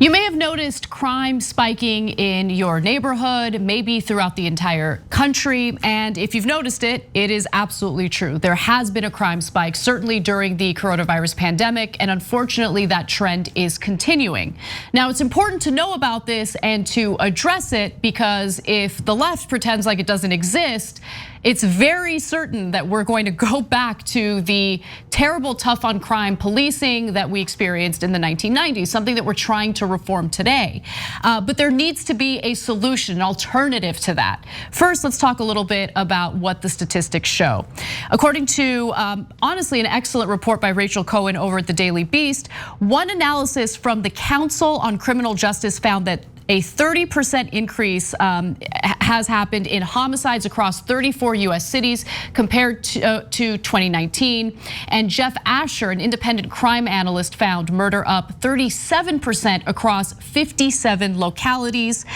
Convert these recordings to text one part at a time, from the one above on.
You may have noticed crime spiking in your neighborhood, maybe throughout the entire country. And if you've noticed it, it is absolutely true. There has been a crime spike, certainly during the coronavirus pandemic. And unfortunately, that trend is continuing. Now, it's important to know about this and to address it, because if the left pretends like it doesn't exist, it's very certain that we're going to go back to the terrible tough on crime policing that we experienced in the 1990s, something that we're trying to reform today. But there needs to be a solution, an alternative to that. First, let's talk a little bit about what the statistics show. According to, honestly, an excellent report by Rachel Cohen over at the Daily Beast, one analysis from the Council on Criminal Justice found that a 30% increase has happened in homicides across 34 US cities compared to 2019. And Jeff Asher, an independent crime analyst, found murder up 37% across 57 localities.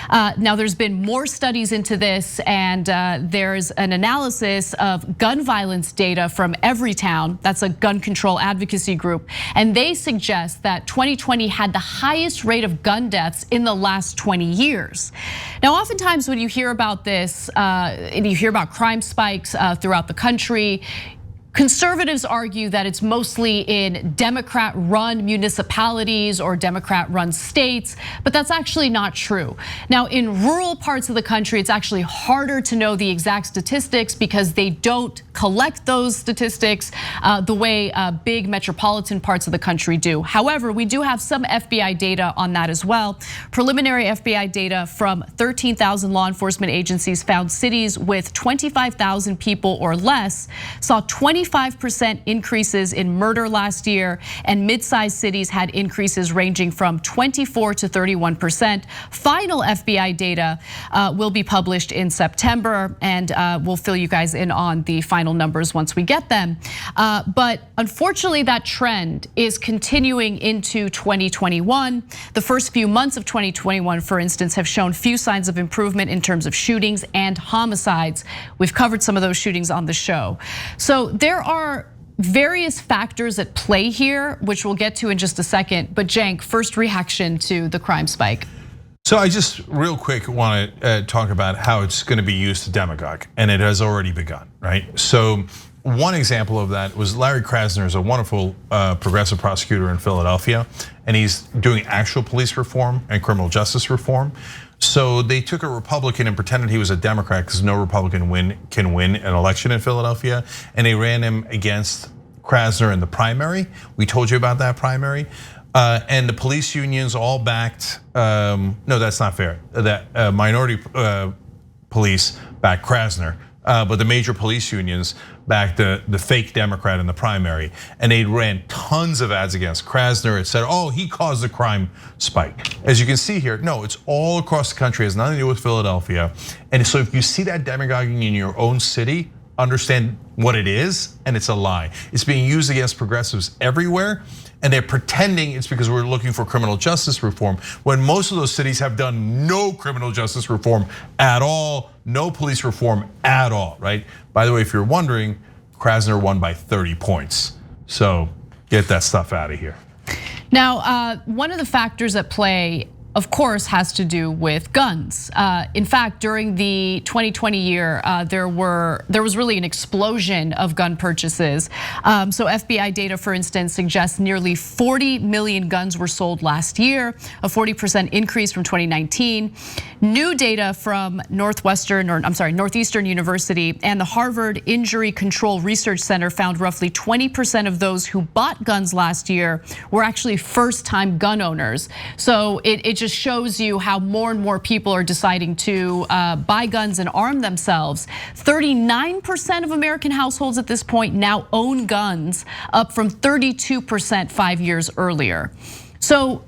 Now, there's been more studies into this, and there's an analysis of gun violence data from Everytown. That's a gun control advocacy group. And they suggest that 2020 had the highest rate of gun deaths in the last 20 years. Now, oftentimes when you hear about this, and you hear about crime spikes throughout the country, conservatives argue that it's mostly in Democrat-run municipalities or Democrat-run states, but that's actually not true. Now, in rural parts of the country, it's actually harder to know the exact statistics because they don't collect those statistics the way big metropolitan parts of the country do. However, we do have some FBI data on that as well. Preliminary FBI data from 13,000 law enforcement agencies found cities with 25,000 people or less saw 25% increases in murder last year, and mid-sized cities had increases ranging from 24 to 31%. Final FBI data will be published in September, and we'll fill you guys in on the final numbers once we get them. But unfortunately, that trend is continuing into 2021. The first few months of 2021, for instance, have shown few signs of improvement in terms of shootings and homicides. We've covered some of those shootings on the show. So there are various factors at play here, which we'll get to in just a second. But Cenk, first reaction to the crime spike. So I just real quick want to talk about how it's going to be used to demagogue, and it has already begun, right? So one example of that was Larry Krasner is a wonderful progressive prosecutor in Philadelphia, and he's doing actual police reform and criminal justice reform. So they took a Republican and pretended he was a Democrat, because no Republican can win an election in Philadelphia, and they ran him against Krasner in the primary. We told you about that primary. And the police unions all backed, no, that's not fair. That minority police backed Krasner, but the major police unions backed the fake Democrat in the primary. And they ran tons of ads against Krasner. It said, oh, he caused the crime spike. As you can see here, no, it's all across the country. It has nothing to do with Philadelphia. And so if you see that demagoguing in your own city, understand what it is, and it's a lie. It's being used against progressives everywhere, and they're pretending it's because we're looking for criminal justice reform, when most of those cities have done no criminal justice reform at all, no police reform at all, right? By the way, if you're wondering, Krasner won by 30 points. So get that stuff out of here. Now, one of the factors at play, of course, has to do with guns. In fact, during the 2020 year, there was really an explosion of gun purchases. So FBI data, for instance, suggests nearly 40 million guns were sold last year, a 40% increase from 2019. New data from Northeastern University and the Harvard Injury Control Research Center found roughly 20% of those who bought guns last year were actually first-time gun owners. So it just shows you how more and more people are deciding to buy guns and arm themselves. 39% of American households at this point now own guns, up from 32% 5 years earlier. So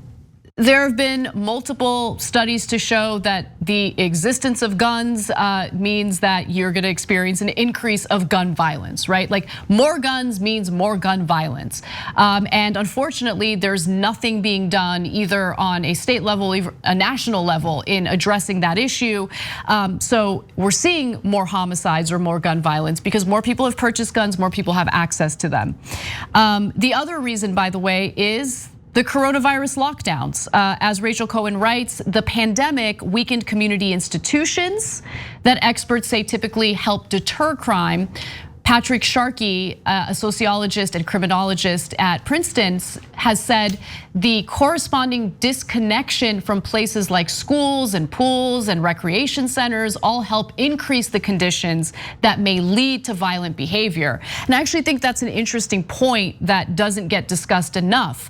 there have been multiple studies to show that the existence of guns means that you're going to experience an increase of gun violence, right? Like more guns means more gun violence. And unfortunately, there's nothing being done either on a state level, a national level in addressing that issue. So we're seeing more homicides or more gun violence because more people have purchased guns, more people have access to them. The other reason, by the way, is the coronavirus lockdowns. As Rachel Cohen writes, the pandemic weakened community institutions that experts say typically help deter crime. Patrick Sharkey, a sociologist and criminologist at Princeton, has said the corresponding disconnection from places like schools and pools and recreation centers all help increase the conditions that may lead to violent behavior. And I actually think that's an interesting point that doesn't get discussed enough.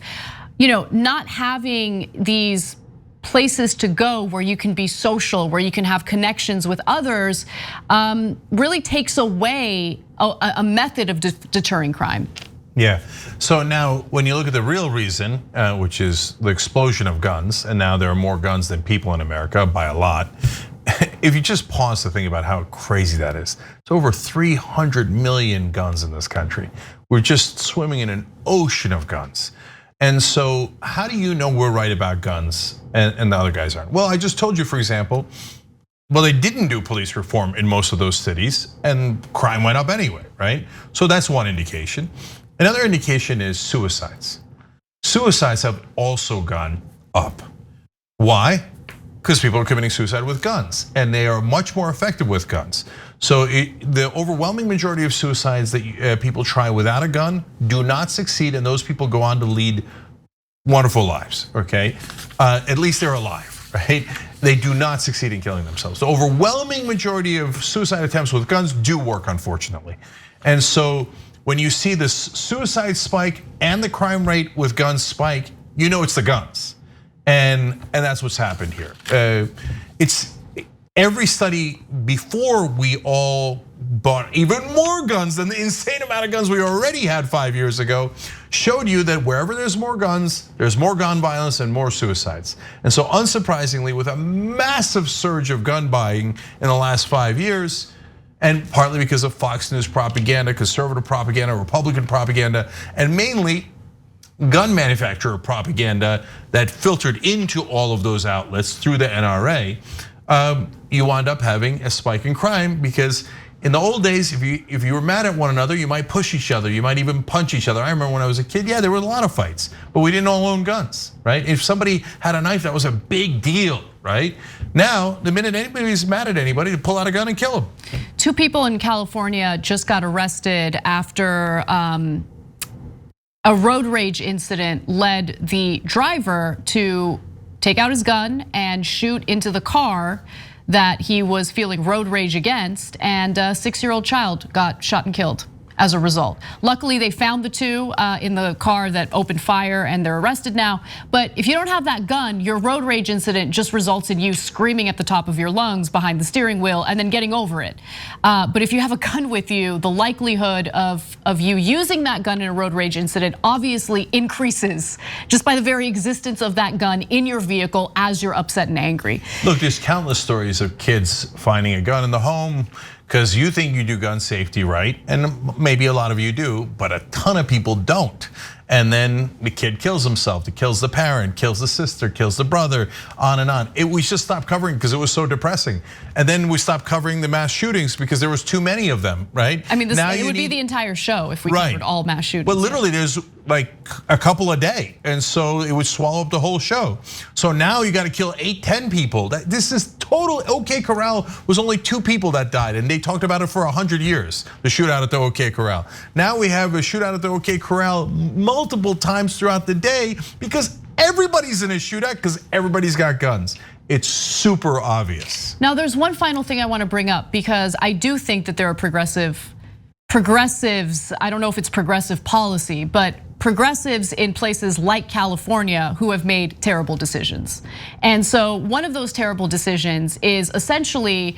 Not having these places to go where you can be social, where you can have connections with others, really takes away a method of deterring crime. Yeah, so now when you look at the real reason, which is the explosion of guns, and now there are more guns than people in America by a lot. If you just pause to think about how crazy that is, it's over 300 million guns in this country. We're just swimming in an ocean of guns. And so how do you know we're right about guns and the other guys aren't? Well, I just told you, for example, they didn't do police reform in most of those cities and crime went up anyway, right? So that's one indication. Another indication is suicides. Suicides have also gone up. Why? Because people are committing suicide with guns and they are much more effective with guns. So the overwhelming majority of suicides that people try without a gun do not succeed, and those people go on to lead wonderful lives, okay? At least they're alive, right? They do not succeed in killing themselves. The overwhelming majority of suicide attempts with guns do work, unfortunately. And so when you see this suicide spike and the crime rate with guns spike, you know it's the guns. And that's what's happened here. It's every study before we all bought even more guns than the insane amount of guns we already had 5 years ago showed you that wherever there's more guns, there's more gun violence and more suicides. And so unsurprisingly, with a massive surge of gun buying in the last 5 years, and partly because of Fox News propaganda, conservative propaganda, Republican propaganda, and mainly gun manufacturer propaganda that filtered into all of those outlets through the NRA, you wind up having a spike in crime because in the old days, if you were mad at one another, you might push each other, you might even punch each other. I remember when I was a kid, yeah, there were a lot of fights, but we didn't all own guns, right? If somebody had a knife, that was a big deal, right? Now, the minute anybody's mad at anybody, to pull out a gun and kill them. 2 people in California just got arrested after a road rage incident led the driver to take out his gun and shoot into the car that he was feeling road rage against, and a 6-year-old child got shot and killed as a result. Luckily, they found the 2 in the car that opened fire and they're arrested now. But if you don't have that gun, your road rage incident just results in you screaming at the top of your lungs behind the steering wheel and then getting over it. But if you have a gun with you, the likelihood of you using that gun in a road rage incident obviously increases just by the very existence of that gun in your vehicle as you're upset and angry. Look, there's countless stories of kids finding a gun in the home because you think you do gun safety right, and maybe a lot of you do, but a ton of people don't. And then the kid kills himself, it kills the parent, kills the sister, kills the brother, on and on. We just stopped covering because it was so depressing. And then we stopped covering the mass shootings because there was too many of them, right? I mean, it would be the entire show if we covered all mass shootings. But literally there's like a couple a day. And so it would swallow up the whole show. So now you got to kill 8, 10 people. This is total. OK Corral was only 2 people that died, and they talked about it for 100 years, the shootout at the OK Corral. Now we have a shootout at the OK Corral multiple times throughout the day because everybody's in a shootout because everybody's got guns. It's super obvious. Now there's one final thing I want to bring up because I do think that there are progressives, I don't know if it's progressive policy, but progressives in places like California who have made terrible decisions. And so one of those terrible decisions is essentially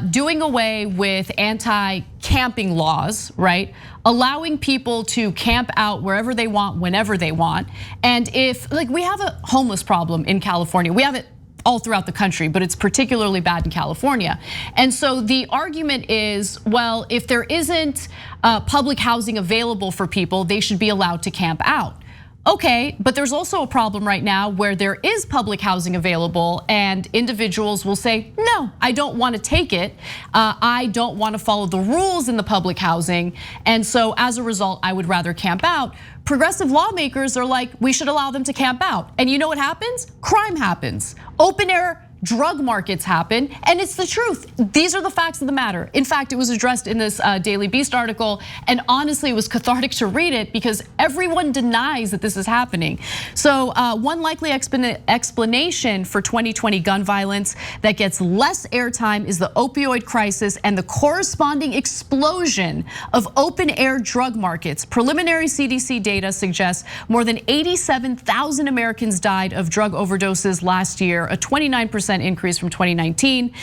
doing away with anti-camping laws, right? Allowing people to camp out wherever they want, whenever they want. And if, like, we have a homeless problem in California. We have it all throughout the country, but it's particularly bad in California. And so the argument is, well, if there isn't public housing available for people, they should be allowed to camp out. Okay, but there's also a problem right now where there is public housing available and individuals will say, no, I don't want to take it. I don't want to follow the rules in the public housing. And so as a result, I would rather camp out. Progressive lawmakers are like, we should allow them to camp out. And you know what happens? Crime happens. Open air drug markets happen, and it's the truth. These are the facts of the matter. In fact, it was addressed in this Daily Beast article, and honestly, it was cathartic to read it because everyone denies that this is happening. So one likely explanation for 2020 gun violence that gets less airtime is the opioid crisis and the corresponding explosion of open air drug markets. Preliminary CDC data suggests more than 87,000 Americans died of drug overdoses last year, a 29% increase from 2019.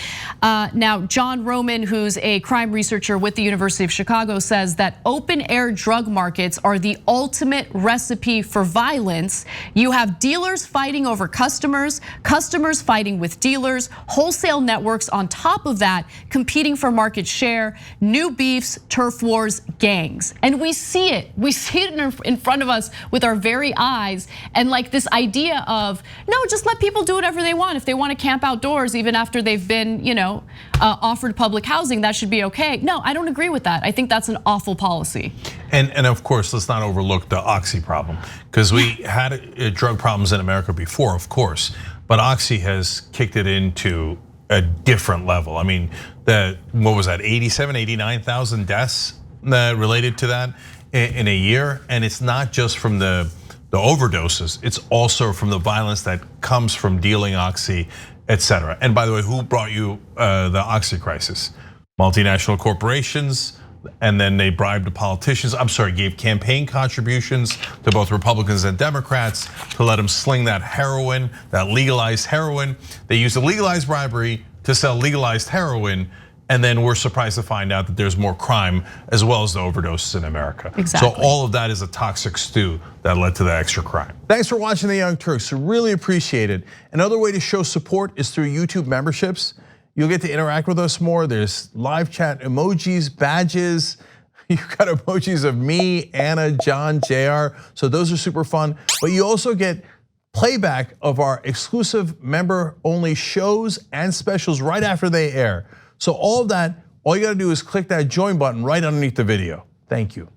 Now, John Roman, who's a crime researcher with the University of Chicago, says that open air drug markets are the ultimate recipe for violence. You have dealers fighting over customers, customers fighting with dealers, wholesale networks on top of that, competing for market share, new beefs, turf wars, gangs. And we see it in front of us with our very eyes. And like this idea of, no, just let people do whatever they want. If they want to camp outdoors, even after they've been, offered public housing, that should be okay. No, I don't agree with that. I think that's an awful policy. And of course, let's not overlook the Oxy problem, because we had drug problems in America before, of course, but Oxy has kicked it into a different level. I mean, what was that, 87, 89,000 deaths related to that in a year, and it's not just from the overdoses, it's also from the violence that comes from dealing Oxy, etc. And by the way, who brought you the Oxy crisis? Multinational corporations, and then they bribed the politicians. Gave campaign contributions to both Republicans and Democrats to let them sling that heroin, that legalized heroin. They used the legalized bribery to sell legalized heroin. And then we're surprised to find out that there's more crime as well as the overdoses in America. Exactly. So all of that is a toxic stew that led to the extra crime. Thanks for watching the Young Turks, really appreciate it. Another way to show support is through YouTube memberships. You'll get to interact with us more. There's live chat emojis, badges. You've got emojis of me, Anna, John, JR. So those are super fun. But you also get playback of our exclusive member-only shows and specials right after they air. So all of that, all you gotta do is click that join button right underneath the video. Thank you.